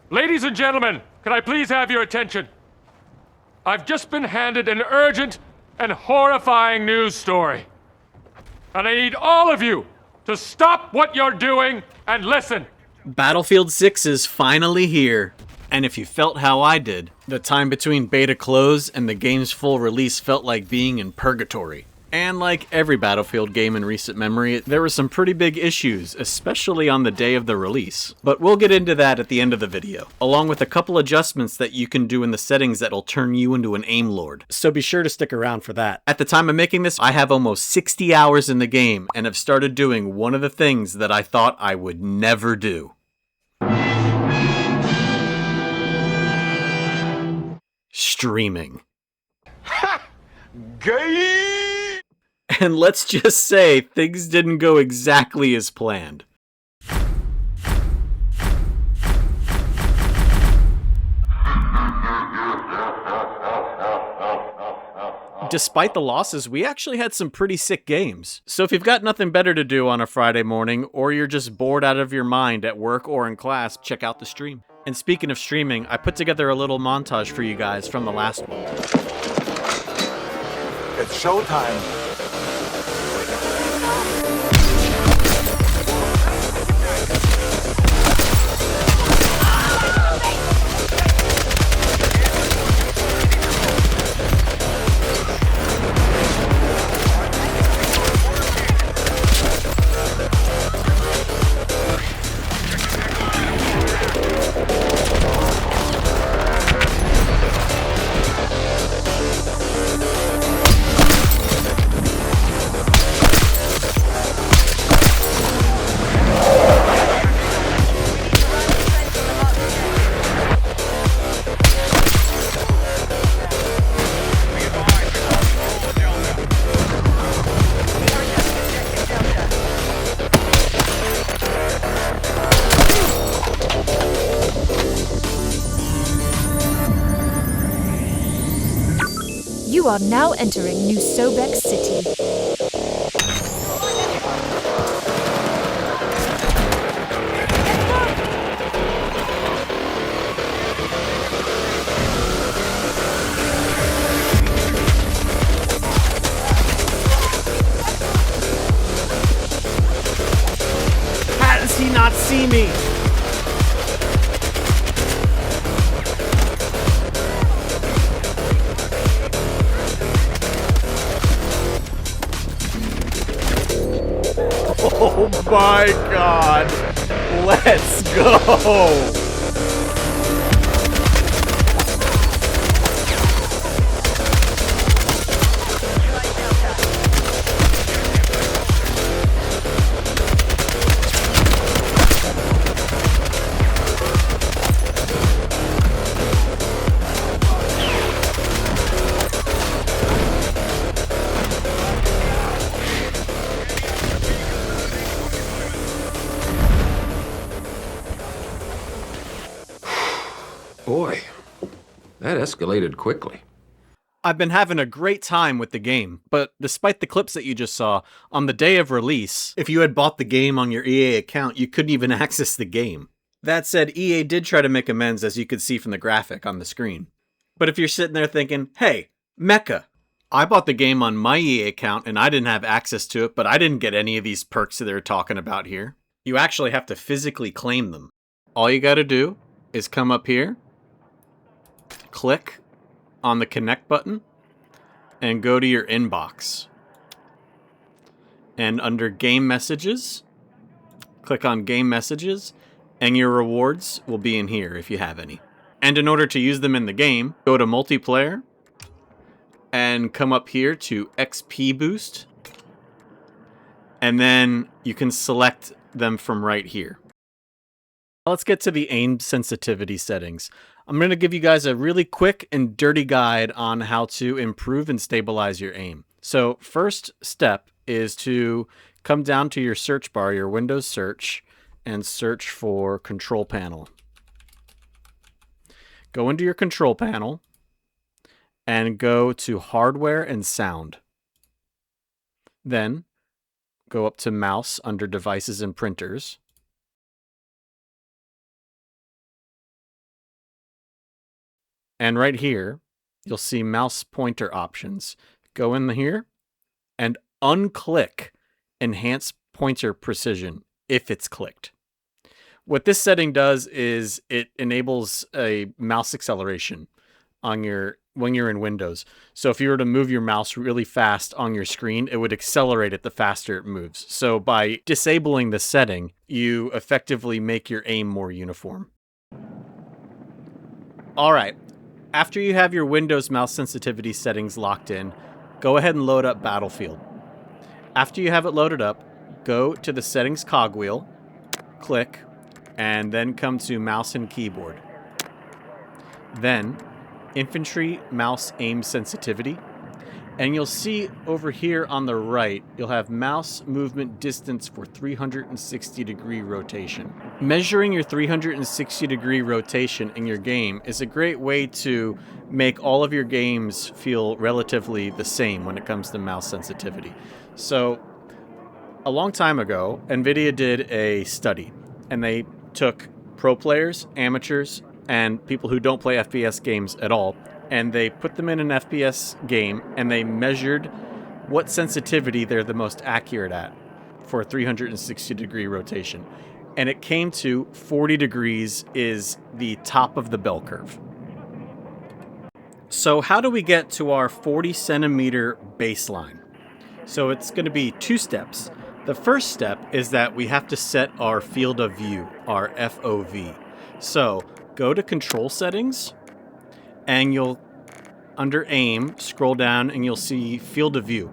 Ladies and gentlemen, can I please have your attention? I've just been handed an urgent and horrifying news story. And I need all of you to stop what you're doing and listen. Battlefield 6 is finally here. And if you felt how I did, the time between beta close and the game's full release felt like being in purgatory. And like every Battlefield game in recent memory, there were some pretty big issues, especially on the day of the release. But we'll get into that at the end of the video, along with a couple adjustments that you can do in the settings that'll turn you into an aim lord. So be sure to stick around for that. At the time of making this, I have almost 60 hours in the game and have started doing one of the things that I thought I would never do. Streaming. Gay! And let's just say things didn't go exactly as planned. Despite the losses, we actually had some pretty sick games. So if you've got nothing better to do on a Friday morning, or you're just bored out of your mind at work or in class, check out the stream. And speaking of streaming, I put together a little montage for you guys from the last one. It's showtime. You are now entering New Sobek City. How does he not see me? Oh my god! Let's go! Boy, that escalated quickly. I've been having a great time with the game, but despite the clips that you just saw, on the day of release, if you had bought the game on your EA account, you couldn't even access the game. That said, EA did try to make amends, as you could see from the graphic on the screen. But if you're sitting there thinking, hey, Mecca, I bought the game on my EA account and I didn't have access to it, but I didn't get any of these perks that they're talking about here. You actually have to physically claim them. All you gotta do is come up here, click on the connect button, and go to your inbox. And under game messages, click on game messages, and your rewards will be in here if you have any. And in order to use them in the game, go to multiplayer, and come up here to XP boost, and then you can select them from right here. Let's get to the aim sensitivity settings. I'm going to give you guys a really quick and dirty guide on how to improve and stabilize your aim. So first step is to come down to your search bar, your Windows search, and search for Control Panel. Go into your Control Panel and go to Hardware and Sound. Then go up to Mouse under Devices and Printers. And right here, you'll see mouse pointer options. Go in here and unclick Enhance Pointer Precision if it's clicked. What this setting does is it enables a mouse acceleration on when you're in Windows. So if you were to move your mouse really fast on your screen, it would accelerate it the faster it moves. So by disabling the setting, you effectively make your aim more uniform. All right. After you have your Windows mouse sensitivity settings locked in, go ahead and load up Battlefield. After you have it loaded up, go to the settings cogwheel, click, and then come to mouse and keyboard. Then infantry mouse aim sensitivity. And you'll see over here on the right, you'll have mouse movement distance for 360-degree rotation. Measuring your 360-degree rotation in your game is a great way to make all of your games feel relatively the same when it comes to mouse sensitivity. So, a long time ago, NVIDIA did a study, and they took pro players, amateurs, and people who don't play FPS games at all, and they put them in an FPS game, and they measured what sensitivity they're the most accurate at for a 360-degree rotation. And it came to 40 degrees is the top of the bell curve. So how do we get to our 40-centimeter baseline? So it's going to be 2 steps. The first step is that we have to set our field of view, our FOV. So go to Control Settings, and you'll, under Aim, scroll down and you'll see Field of View.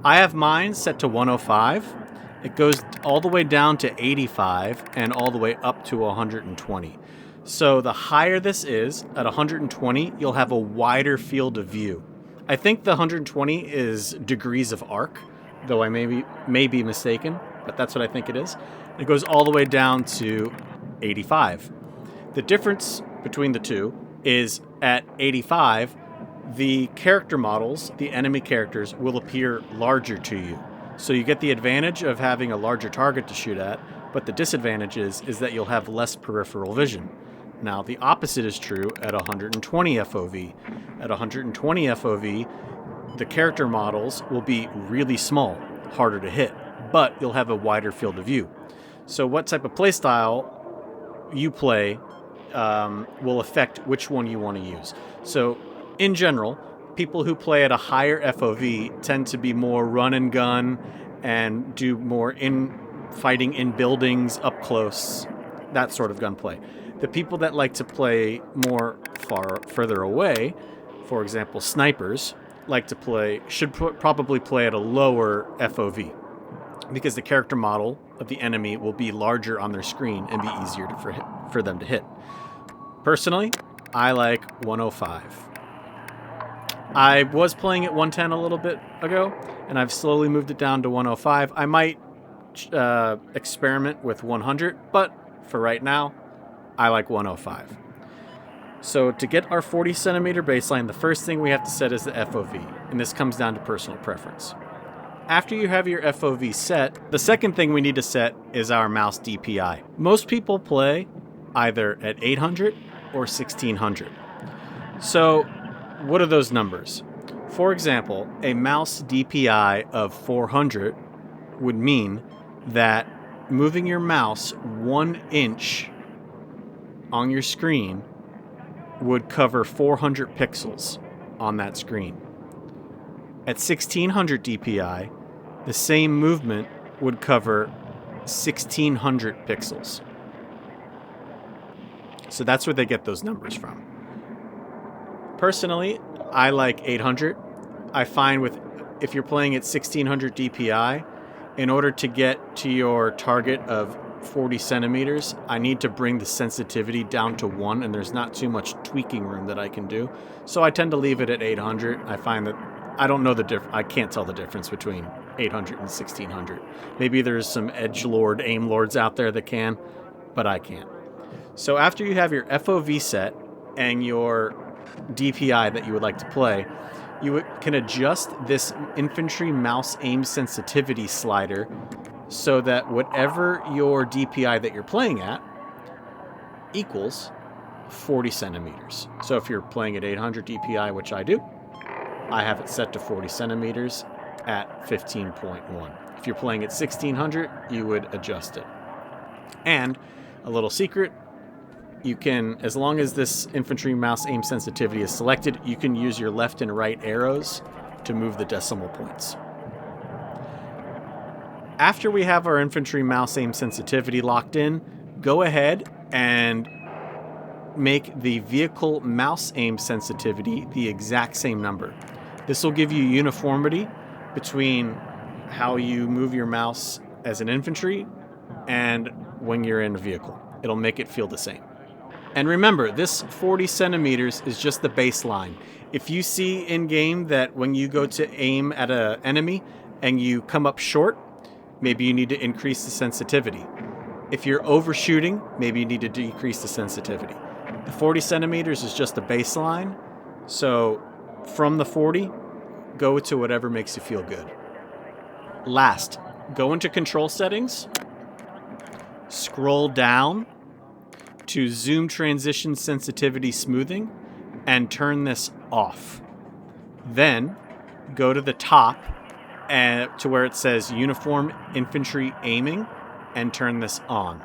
I have mine set to 105. It goes all the way down to 85 and all the way up to 120. So the higher this is, at 120, you'll have a wider field of view. I think the 120 is degrees of arc, though I may be mistaken, but that's what I think it is. It goes all the way down to 85. The difference between the two is at 85, the character models, the enemy characters, will appear larger to you. So you get the advantage of having a larger target to shoot at, but the disadvantage is that you'll have less peripheral vision. Now, the opposite is true at 120 FOV. At 120 FOV, the character models will be really small, harder to hit, but you'll have a wider field of view. So what type of playstyle you play will affect which one you want to use. So, in general, people who play at a higher FOV tend to be more run and gun and do more fighting in buildings up close, that sort of gunplay. The people that like to play more further away, for example, snipers, should probably play at a lower FOV because the character model of the enemy will be larger on their screen and be easier for them to hit. Personally, I like 105. I was playing at 110 a little bit ago, and I've slowly moved it down to 105. I might experiment with 100, but for right now, I like 105. So to get our 40 centimeter baseline, the first thing we have to set is the FOV, and this comes down to personal preference. After you have your FOV set, the second thing we need to set is our mouse DPI. Most people play either at 800 or 1600. So what are those numbers? For example, a mouse DPI of 400 would mean that moving your mouse 1 inch on your screen would cover 400 pixels on that screen. At 1600 DPI, the same movement would cover 1600 pixels. So that's where they get those numbers from. Personally, I like 800. I find if you're playing at 1600 DPI, in order to get to your target of 40 centimeters, I need to bring the sensitivity down to 1, and there's not too much tweaking room that I can do. So I tend to leave it at 800. I find that I don't know I can't tell the difference between 800 and 1600. Maybe there's some edgelord, aim lords out there that can, but I can't. So after you have your FOV set and your DPI that you would like to play, you can adjust this infantry mouse aim sensitivity slider so that whatever your DPI that you're playing at equals, 40 centimeters. So if you're playing at 800 DPI, which I do, I have it set to 40 centimeters at 15.1. If you're playing at 1600, you would adjust it. And a little secret, you can, as long as this infantry mouse aim sensitivity is selected, you can use your left and right arrows to move the decimal points. After we have our infantry mouse aim sensitivity locked in, go ahead and make the vehicle mouse aim sensitivity the exact same number. This will give you uniformity between how you move your mouse as an infantry and when you're in a vehicle. It'll make it feel the same. And remember, this 40 centimeters is just the baseline. If you see in-game that when you go to aim at an enemy and you come up short, maybe you need to increase the sensitivity. If you're overshooting, maybe you need to decrease the sensitivity. The 40 centimeters is just the baseline, so from the 40, go to whatever makes you feel good. Last, go into control settings, scroll down to zoom transition sensitivity smoothing, and turn this off. Then go to the top to where it says uniform infantry aiming and turn this on.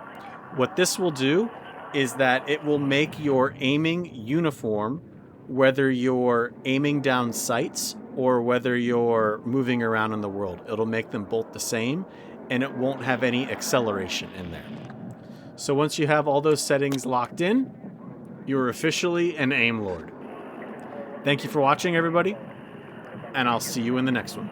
What this will do is that it will make your aiming uniform whether you're aiming down sights or whether you're moving around in the world. It'll make them both the same, and it won't have any acceleration in there. So once you have all those settings locked in, you're officially an aim lord. Thank you for watching, everybody, and I'll see you in the next one.